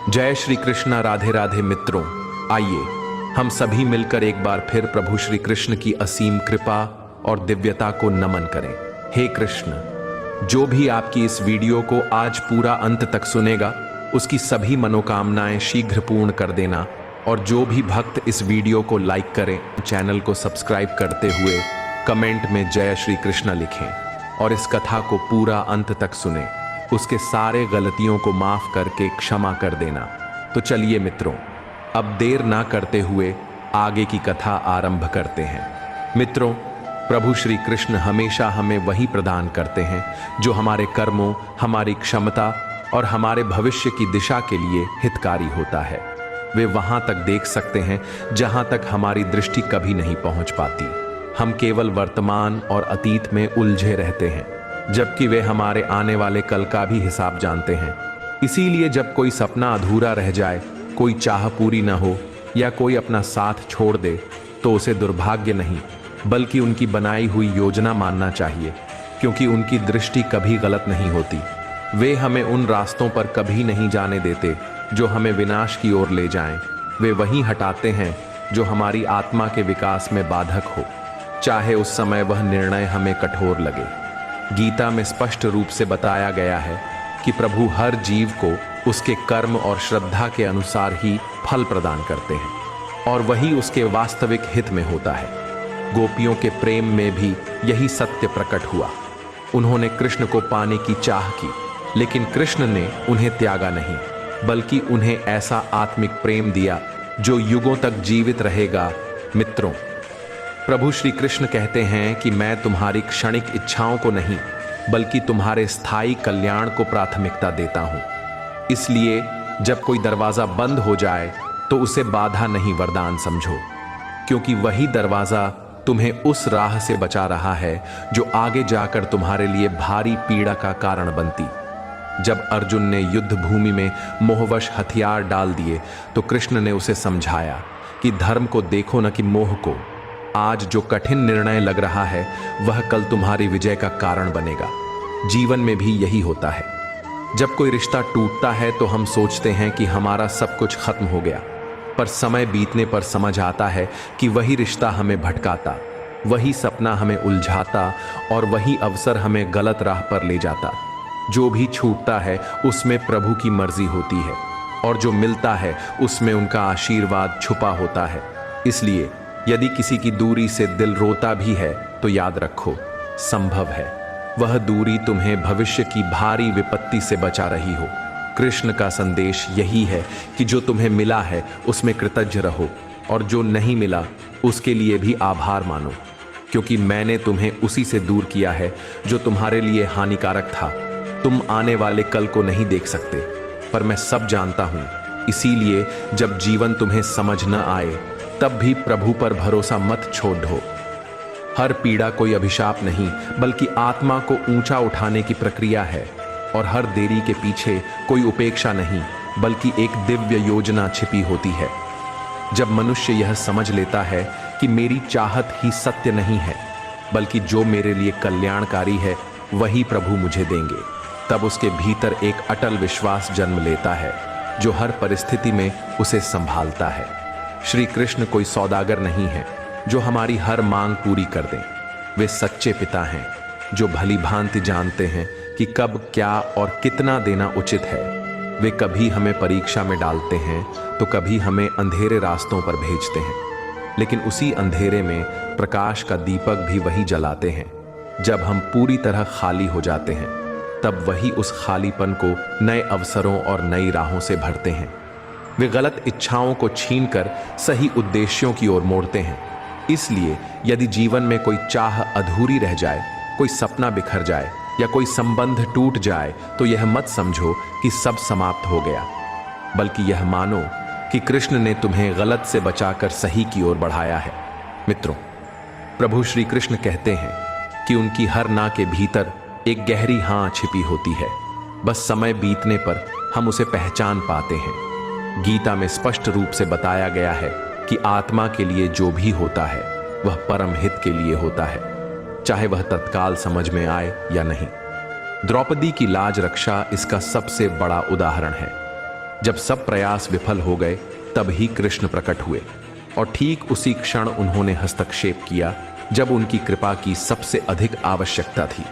जय श्री कृष्ण। राधे राधे मित्रों, आइए हम सभी मिलकर एक बार फिर प्रभु श्री कृष्ण की असीम कृपा और दिव्यता को नमन करें। हे कृष्ण, जो भी आपकी इस वीडियो को आज पूरा अंत तक सुनेगा उसकी सभी मनोकामनाएं शीघ्र पूर्ण कर देना। और जो भी भक्त इस वीडियो को लाइक करें, चैनल को सब्सक्राइब करते हुए कमेंट में जय श्री कृष्ण लिखें और इस कथा को पूरा अंत तक सुने, उसके सारे गलतियों को माफ करके क्षमा कर देना। तो चलिए मित्रों, अब देर ना करते हुए आगे की कथा आरंभ करते हैं। मित्रों, प्रभु श्री कृष्ण हमेशा हमें वही प्रदान करते हैं जो हमारे कर्मों, हमारी क्षमता और हमारे भविष्य की दिशा के लिए हितकारी होता है। वे वहां तक देख सकते हैं जहां तक हमारी दृष्टि कभी नहीं पहुंच पाती। हम केवल वर्तमान और अतीत में उलझे रहते हैं, जबकि वे हमारे आने वाले कल का भी हिसाब जानते हैं। इसीलिए जब कोई सपना अधूरा रह जाए, कोई चाह पूरी न हो या कोई अपना साथ छोड़ दे, तो उसे दुर्भाग्य नहीं बल्कि उनकी बनाई हुई योजना मानना चाहिए, क्योंकि उनकी दृष्टि कभी गलत नहीं होती। वे हमें उन रास्तों पर कभी नहीं जाने देते जो हमें विनाश की ओर ले जाएं। वे वहीं हटाते हैं जो हमारी आत्मा के विकास में बाधक हो, चाहे उस समय वह निर्णय हमें कठोर लगे। गीता में स्पष्ट रूप से बताया गया है कि प्रभु हर जीव को उसके कर्म और श्रद्धा के अनुसार ही फल प्रदान करते हैं और वही उसके वास्तविक हित में होता है। गोपियों के प्रेम में भी यही सत्य प्रकट हुआ। उन्होंने कृष्ण को पाने की चाह की, लेकिन कृष्ण ने उन्हें त्यागा नहीं, बल्कि उन्हें ऐसा आत्मिक प्रेम दिया जो युगों तक जीवित रहेगा। मित्रों, प्रभु श्री कृष्ण कहते हैं कि मैं तुम्हारी क्षणिक इच्छाओं को नहीं बल्कि तुम्हारे स्थायी कल्याण को प्राथमिकता देता हूं। इसलिए जब कोई दरवाजा बंद हो जाए तो उसे बाधा नहीं वरदान समझो, क्योंकि वही दरवाजा तुम्हें उस राह से बचा रहा है जो आगे जाकर तुम्हारे लिए भारी पीड़ा का कारण बनती। जब अर्जुन ने युद्ध भूमि में मोहवश हथियार डाल दिए तो कृष्ण ने उसे समझाया कि धर्म को देखो न कि मोह को। आज जो कठिन निर्णय लग रहा है वह कल तुम्हारी विजय का कारण बनेगा। जीवन में भी यही होता है। जब कोई रिश्ता टूटता है तो हम सोचते हैं कि हमारा सब कुछ खत्म हो गया, पर समय बीतने पर समझ आता है कि वही रिश्ता हमें भटकाता, वही सपना हमें उलझाता और वही अवसर हमें गलत राह पर ले जाता। जो भी छूटता है उसमें प्रभु की मर्जी होती है और जो मिलता है उसमें उनका आशीर्वाद छुपा होता है। इसलिए यदि किसी की दूरी से दिल रोता भी है तो याद रखो, संभव है वह दूरी तुम्हें भविष्य की भारी विपत्ति से बचा रही हो। कृष्ण का संदेश यही है कि जो तुम्हें मिला है उसमें कृतज्ञ रहो और जो नहीं मिला उसके लिए भी आभार मानो, क्योंकि मैंने तुम्हें उसी से दूर किया है जो तुम्हारे लिए हानिकारक था। तुम आने वाले कल को नहीं देख सकते, पर मैं सब जानता हूं। इसीलिए जब जीवन तुम्हें समझ न आए तब भी प्रभु पर भरोसा मत छोड़ दो। हर पीड़ा कोई अभिशाप नहीं बल्कि आत्मा को ऊंचा उठाने की प्रक्रिया है, और हर देरी के पीछे कोई उपेक्षा नहीं बल्कि एक दिव्य योजना छिपी होती है। जब मनुष्य यह समझ लेता है कि मेरी चाहत ही सत्य नहीं है बल्कि जो मेरे लिए कल्याणकारी है वही प्रभु मुझे देंगे, तब उसके भीतर एक अटल विश्वास जन्म लेता है जो हर परिस्थिति में उसे संभालता है। श्री कृष्ण कोई सौदागर नहीं है जो हमारी हर मांग पूरी कर दें। वे सच्चे पिता हैं जो भली भांति जानते हैं कि कब, क्या और कितना देना उचित है। वे कभी हमें परीक्षा में डालते हैं तो कभी हमें अंधेरे रास्तों पर भेजते हैं, लेकिन उसी अंधेरे में प्रकाश का दीपक भी वही जलाते हैं। जब हम पूरी तरह खाली हो जाते हैं तब वही उस खालीपन को नए अवसरों और नई राहों से भरते हैं। वे गलत इच्छाओं को छीनकर सही उद्देश्यों की ओर मोड़ते हैं। इसलिए यदि जीवन में कोई चाह अधूरी रह जाए, कोई सपना बिखर जाए या कोई संबंध टूट जाए तो यह मत समझो कि सब समाप्त हो गया, बल्कि यह मानो कि कृष्ण ने तुम्हें गलत से बचाकर सही की ओर बढ़ाया है। मित्रों, प्रभु श्री कृष्ण कहते हैं कि उनकी हर ना के भीतर एक गहरी हाँ छिपी होती है, बस समय बीतने पर हम उसे पहचान पाते हैं। गीता में स्पष्ट रूप से बताया गया है कि आत्मा के लिए जो भी होता है वह परम हित के लिए होता है, चाहे वह तत्काल समझ में आए या नहीं। द्रौपदी की लाज रक्षा इसका सबसे बड़ा उदाहरण है। जब सब प्रयास विफल हो गए तब ही कृष्ण प्रकट हुए और ठीक उसी क्षण उन्होंने हस्तक्षेप किया जब उनकी कृपा की सबसे अधिक आवश्यकता थी।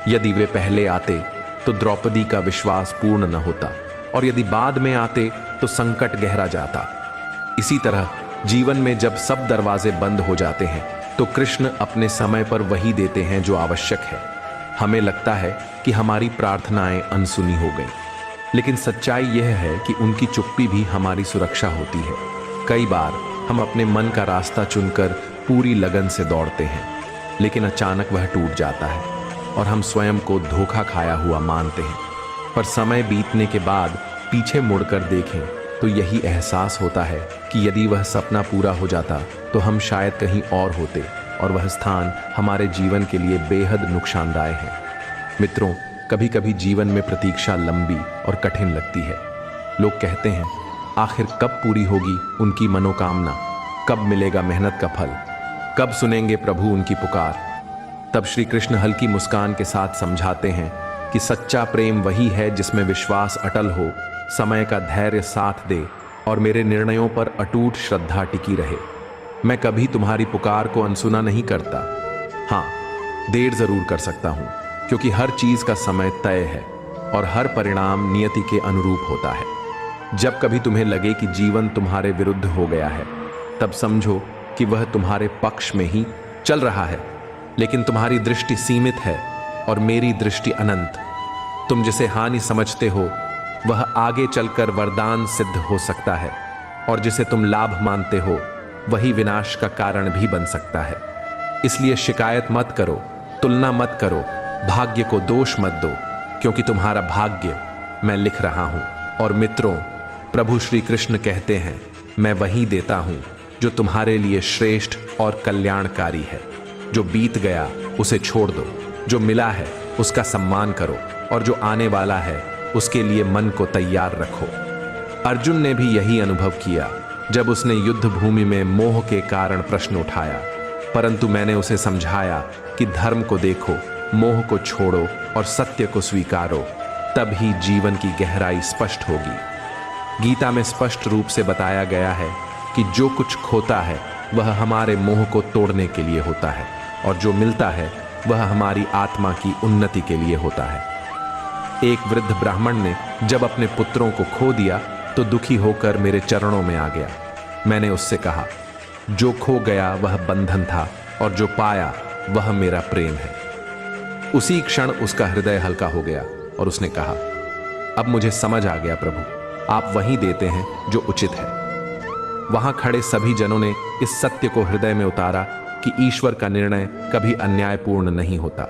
यदि वे पहले आते तो द्रौपदी का विश्वास पूर्ण न होता और यदि बाद में आते तो संकट गहरा जाता। इसी तरह जीवन में जब सब दरवाजे बंद हो जाते हैं तो कृष्ण अपने समय पर वही देते हैं जो आवश्यक है। हमें लगता है कि हमारी प्रार्थनाएं अनसुनी हो गई, लेकिन सच्चाई यह है कि उनकी चुप्पी भी हमारी सुरक्षा होती है। कई बार हम अपने मन का रास्ता चुनकर पूरी लगन से दौड़ते हैं, लेकिन अचानक वह टूट जाता है और हम स्वयं को धोखा खाया हुआ मानते हैं। पर समय बीतने के बाद पीछे मुड़कर देखें तो यही एहसास होता है कि यदि वह सपना पूरा हो जाता तो हम शायद कहीं और होते और वह स्थान हमारे जीवन के लिए बेहद नुकसानदायक है। मित्रों, कभी कभी जीवन में प्रतीक्षा लंबी और कठिन लगती है। लोग कहते हैं, आखिर कब पूरी होगी उनकी मनोकामना, कब मिलेगा मेहनत का फल, कब सुनेंगे प्रभु उनकी पुकार। तब श्री कृष्ण हल्की मुस्कान के साथ समझाते हैं कि सच्चा प्रेम वही है जिसमें विश्वास अटल हो, समय का धैर्य साथ दे और मेरे निर्णयों पर अटूट श्रद्धा टिकी रहे। मैं कभी तुम्हारी पुकार को अनसुना नहीं करता। हाँ, देर जरूर कर सकता हूं, क्योंकि हर चीज का समय तय है और हर परिणाम नियति के अनुरूप होता है। जब कभी तुम्हें लगे कि जीवन तुम्हारे विरुद्ध हो गया है, तब समझो कि वह तुम्हारे पक्ष में ही चल रहा है, लेकिन तुम्हारी दृष्टि सीमित है और मेरी दृष्टि अनंत। तुम जिसे हानि समझते हो वह आगे चलकर वरदान सिद्ध हो सकता है, और जिसे तुम लाभ मानते हो वही विनाश का कारण भी बन सकता है। इसलिए शिकायत मत करो, तुलना मत करो, भाग्य को दोष मत दो, क्योंकि तुम्हारा भाग्य मैं लिख रहा हूं। और मित्रों, प्रभु श्री कृष्ण कहते हैं, मैं वही देता हूं जो तुम्हारे लिए श्रेष्ठ और कल्याणकारी है। जो बीत गया उसे छोड़ दो, जो मिला है उसका सम्मान करो, और जो आने वाला है उसके लिए मन को तैयार रखो। अर्जुन ने भी यही अनुभव किया जब उसने युद्ध भूमि में मोह के कारण प्रश्न उठाया, परंतु मैंने उसे समझाया कि धर्म को देखो, मोह को छोड़ो और सत्य को स्वीकारो, तब ही जीवन की गहराई स्पष्ट होगी। गीता में स्पष्ट रूप से बताया गया है कि जो कुछ खोता है वह हमारे मोह को तोड़ने के लिए होता है, और जो मिलता है वह हमारी आत्मा की उन्नति के लिए होता है। एक वृद्ध ब्राह्मण ने जब अपने पुत्रों को खो दिया तो दुखी होकर मेरे चरणों में आ गया। मैंने उससे कहा, जो खो गया वह बंधन था और जो पाया वह मेरा प्रेम है। उसी क्षण उसका हृदय हल्का हो गया और उसने कहा, अब मुझे समझ आ गया प्रभु, आप वही देते हैं जो उचित है। वहां खड़े सभी जनों ने इस सत्य को हृदय में उतारा कि ईश्वर का निर्णय कभी अन्यायपूर्ण नहीं होता।